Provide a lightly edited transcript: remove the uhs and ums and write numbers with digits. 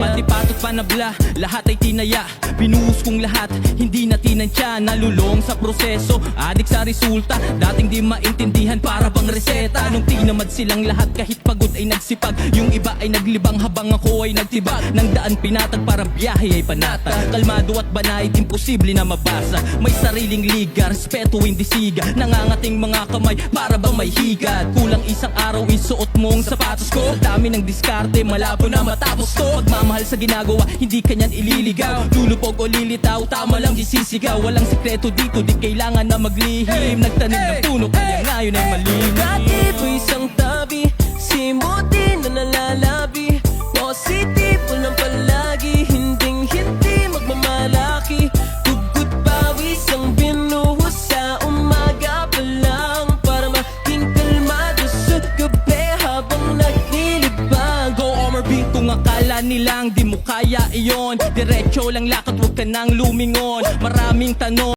Pati patot panabla, lahat ay tinaya. Binuhos kong lahat, hindi na tinansya. Nalulong sa proseso, adik sa resulta. Dating di maintindihan, para bang reseta. Nung tinamad silang lahat, kahit pagod ay nagsipag. Yung iba ay naglibang habang ako ay nagtibag. Nang daan pinatag, para biyahe ay panatag. Kalmado at banayad, imposible na mabasa. May sariling liga, respeto hindi siga. Nangangating mga kamay, para bang may higat. Kulang isang araw, isuot mong sapatos ko. Dami ng diskarte, malabo na matapos to. Pagmamahal sa ginagawa, hindi kanyan ililigaw. Lulupog o lilitaw, tama lang isisigaw. Walang sekreto dito, di kailangan na maglihim. Nagtanim ng puno, kaya ngayon ay malinis. Dati po isang tabi, simuti na nalalabi. Positibo lang palagi, hindi magmamalaki. Tugot pawis ang binuhos sa umaga pa lang, para maging kalmado sa gabi habang naglilibang. Go Omar-B, kung akala nilang di mo kaya iyon, diretso lang lakad, huwag ka nang lumingon. Maraming tanong